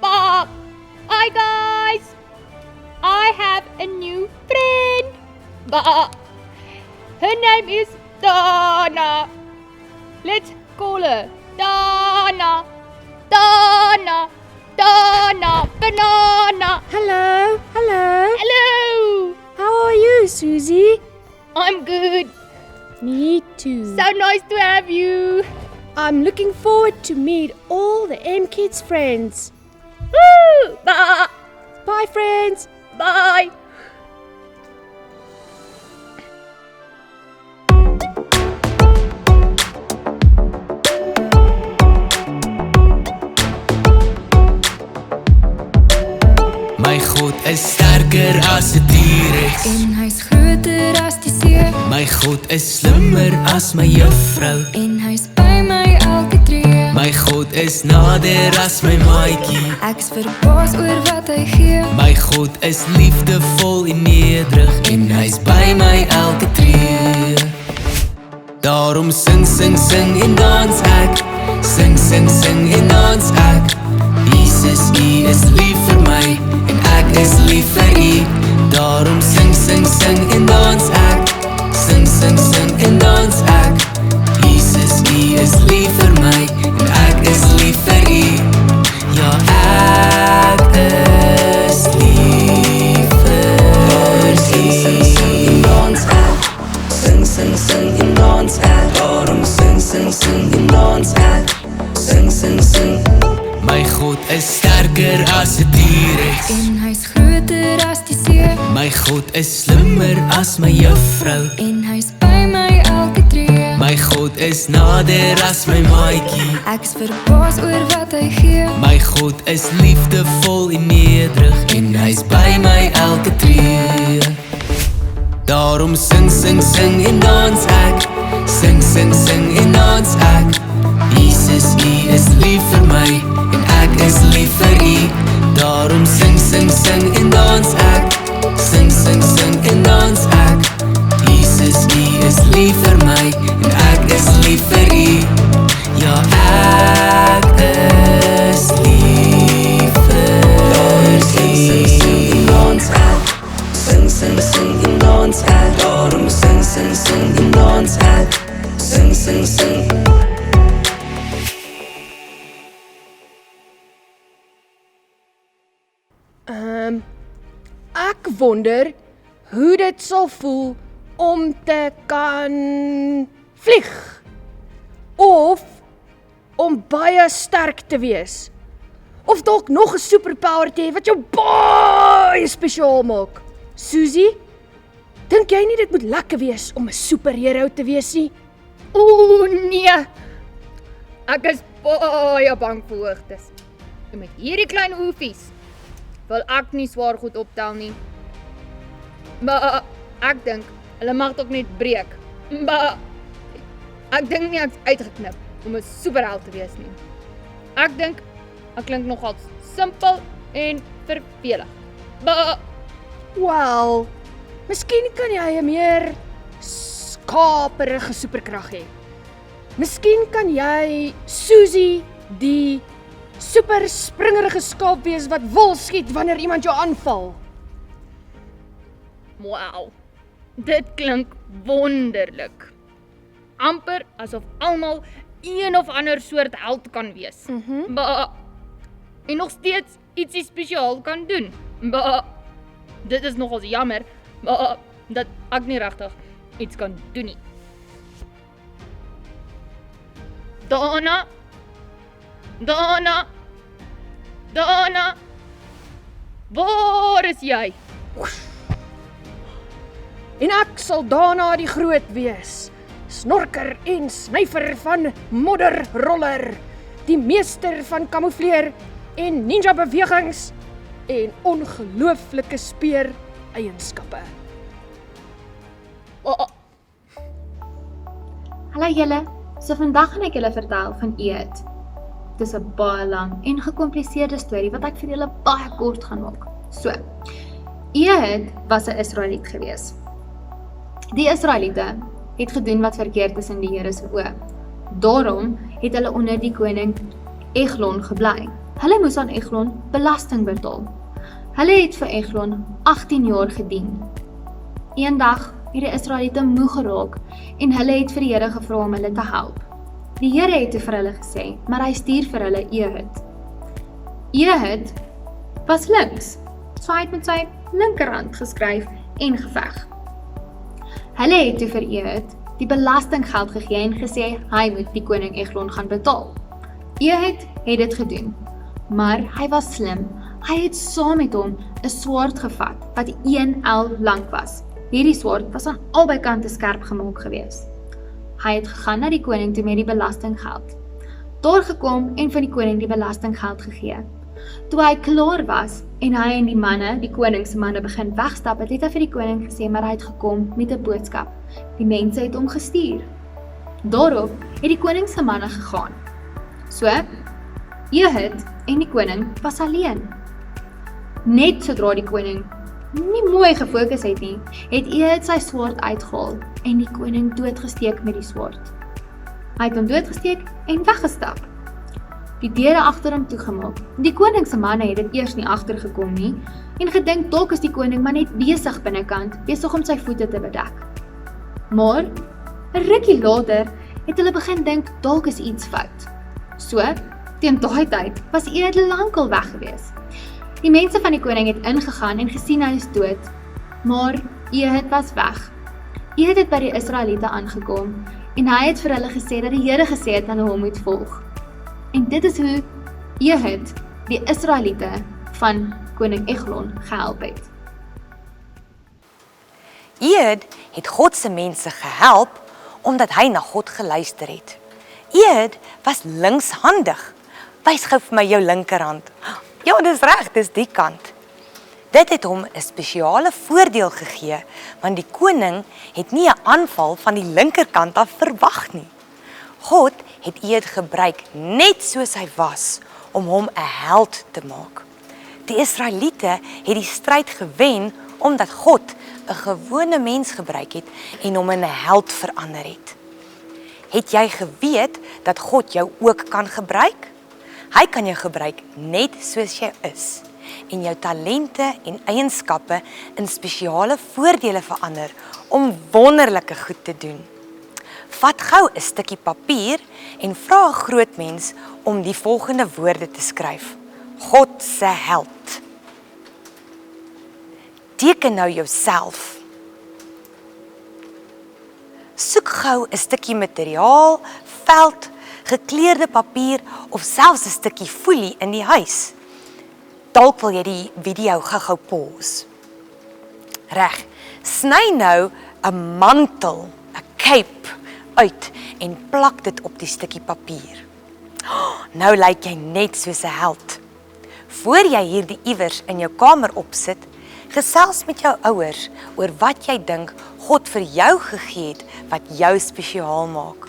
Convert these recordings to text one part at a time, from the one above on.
Bob! Hi guys! I have a new friend! Bob! Her name is Donna! Let's call her Donna! Donna! Donna! Banana! Hello, hello. Hello! How are you, Susie? I'm good. Me too. So nice to have you. I'm looking forward to meet all the M-Kids friends. Woo! Bye! Bye, friends. Bye! My God is sterker as 'n T-Rex. En hy's groter as die see. My God is slimmer as my juffrou. En hy's by my elke tree. My God is nader as my maatjie. Ek's verbaas oor wat hy gee. My God is liefdevol en nederig en hy's by my elke tree. Daarom sing, sing, sing en dans ek. Sing, sing, sing en dans ek. Jesus, U is lief vir my en ek is lief vir U. Daarom sing, sing, sing en dans ek. Sing, sing, sing en dans ek. Jesus, U is lief vir my en ek is lief vir U. Ja, ek is lief vir U. Sing, sing, sing en dans ek. Sing, sing, sing en dans ek. Daarom sing, sing, sing en dans ek. Sing, sing, sing. My God is sterker as 'n T-Rex. En hy's groter as die see. My God is slimmer as my juffrou. En hy's by my elke tree. My God is nader as my maatjie. Ek's verbaas oor wat hy gee. My God is liefdevol en nederig en hy's by my elke tree. Daarom sing, sing, sing en dans ek. Sing, sing, sing en dans ek. Jesus, U is lief vir my en ek is lief vir U. Daarom sing, sing, sing en dans ek. Sing, sing, sing en dans ek. Jesus, U is lief vir my en ek is lief vir U. Ja, ek is lief vir U. Sing, sing, sing en dans ek. Sing, sing, sing en dans ek. Daarom sing, sing, sing en dans ek. Sing, sing, sing. Ek wonder hoe dit sal voel om te kan vlieg. Of om baie sterk te wees. Of dalk nog 'n superpower te hê wat jou baie spesiaal maak. Susie, dink jy nie dit moet lekker wees om 'n superheld te wees nie? Oeh, nee. Ek is baie bang vir hoogtes. En met hierdie klein oefies wil ek nie swaar goed optel nie. Maar ek dink, hulle mag toch net breek. Maar ek dink nie ek's uitgeknip om 'n superheld te wees nie. Ek dink, ek klink nogal simpel en vervelig. Maar Wel, miskien kan jy 'n meer skaperige superkrag hê. Miskien kan jy Susie die super springerige skaap wees wat wil skiet wanneer iemand jou aanval. wow, dit klink wonderlik. Amper asof almal een of ander soort held kan wees. Maar en nog steeds ietsie spesiaal kan doen. Maar dit is nogals jammer, maar dat ek nie regtig iets kan doen nie. Donna, Donna, Donna, waar is jy? En ek sal daarna die groot wees, snorker en snyfer van modderroller. die meester van kamoufleer en ninja bewegings en ongelooflike speer eienskappe. Hallo julle, so vandag gaan ek julle vertel van Ehud. Dis 'n baie lang en gekompliseerde storie wat ek vir julle baie kort gaan maak. So, Ehud was 'n Israeliet gewees. Die Israeliete het gedoen wat verkeerd is in die Here se oë. Daarom het hulle onder die koning Eglon gebly. Hulle moes aan Eglon belasting betaal. Hulle het vir Eglon 18 jaar gedien. Eendag het die Israeliete moeg geraak en hulle het vir die Here gevra om hulle te help. Die Here het vir hulle gesê, maar hy stuur vir hulle Ehud. Ehud was links, so hy het met sy linkerhand geskryf en geveg. Hulle het toe vir Ehud die belastinggeld gegee en gesê hy moet die koning Eglon gaan betaal. Ehud het dit gedoen, maar hy was slim. Hy het saam met hom 'n swaard gevat wat 1 el lank was. Hierdie swaard was aan albei kante skerp gemaak gewees. Hy het gegaan na die koning toe met die belastinggeld. Daar gekom en vir die koning die belastinggeld gegee. Toe hy klaar was en hy en die manne, die koning se manne begin wegstap, het hy vir die koning gesê, maar hy het gekom met 'n boodskap. Die mense het hom gestuur. Daarop het die koning se manne gegaan. So, Ehud en die koning was alleen. Net sodra die koning nie mooi gefokus het nie, het Ehud sy swaard uitgehaal en die koning doodgesteek met die swaard. Hy het hom doodgesteek en weggestap. Die deure agter hom toegemaak. Die koning se manne het dit eers nie agtergekom nie en gedink dalk is die koning maar net besig binnekant, besig om sy voete te bedek. Maar 'n rukkie later het hulle begin dink dalk is iets fout. So, teen daai tyd was Ehud lankal weg gewees. Die mense van die koning het ingegaan en gesien hy is dood, maar Ehud was weg. Ehud het by die Israeliete aangekom en hy het vir hulle gesê dat die Here gesê het hulle hom moet volg. En dit is hoe Ehud die Israeliete van koning Eglon gehelp het. Ehud het God se mense gehelp omdat hy na God geluister het. Ehud was linkshandig. Wys gou vir my jou linkerhand. Ja, dis reg, dis die kant. Dit het hom 'n spesiale voordeel gegee, want die koning het nie 'n aanval van die linkerkant af verwag nie. God het Ehud gebruik net soos hy was om hom 'n held te maak. Die Israeliete het die stryd gewen omdat God 'n gewone mens gebruik het en hom in 'n held verander het. Het jy geweet dat God jou ook kan gebruik? Hy kan jou gebruik net soos jy is en jou talente en eienskappe in spesiale voordele verander om wonderlike goed te doen. Vat gou 'n stukkie papier en vra 'n groot mens om die volgende woorde te skryf. God se held. Teken nou jouself. Soek gou 'n stukkie materiaal, veld, gekleurde papier of selfs 'n stukkie folie in die huis. Dalk wil jy die video gou pause. Reg, sny nou 'n mantel, 'n cape uit en plak dit op die stukkie papier. Nou lyk jy net soos 'n held. Voor jy hierdie iewers in jou kamer opsit, gesels met jou ouers oor wat jy dink God vir jou gegee het wat jou spesiaal maak.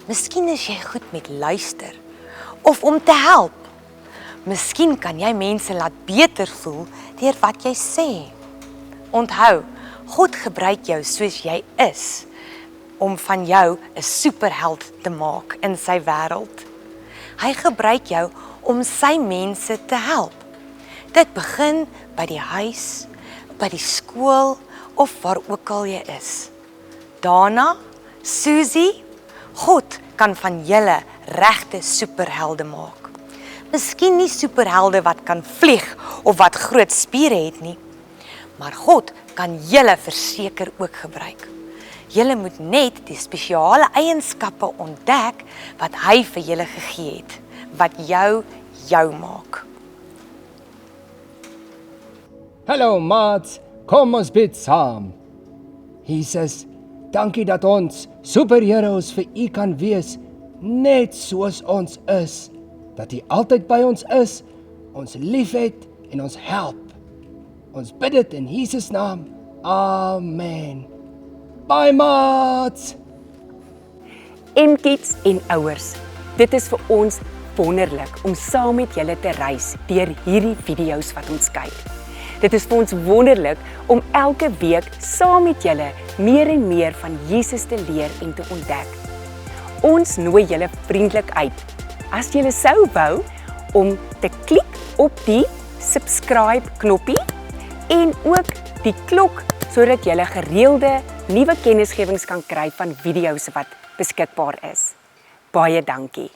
Miskien is jy goed met luister of om te help. Miskien kan jy mense laat beter voel deur wat jy sê. Onthou, God gebruik jou soos jy is om van jou 'n superheld te maak in sy wêreld. Hy gebruik jou om sy mense te help. Dit begin by die huis, by die skool of waar ook al jy is. Dana, Susie, God kan van julle regte superhelde maak. Miskien nie superhelde wat kan vlieg of wat groot spiere het nie, maar God kan julle verseker ook gebruik. Julle moet net die spesiale eienskappe ontdek wat hy vir julle gegee het, wat jou maak. Hallo maats, kom ons bid saam. Jesus, dankie dat ons superheroes vir U kan wees, net soos ons is. dat U altyd by ons is, ons liefhet en ons help. Ons bid dit in Jesus naam. Amen. Bye maats. M-Kids en ouers, dit is vir ons wonderlik om saam met julle te reis deur hierdie video's wat ons kyk. Dit is vir ons wonderlik om elke week saam met julle meer en meer van Jesus te leer en te ontdek. Ons nooi julle vriendelik uit, as julle sou wou, om te klik op die subscribe knoppie en ook die klok sodat julle gereelde nuwe kennisgewings kan kry van video's wat beskikbaar is. Baie dankie.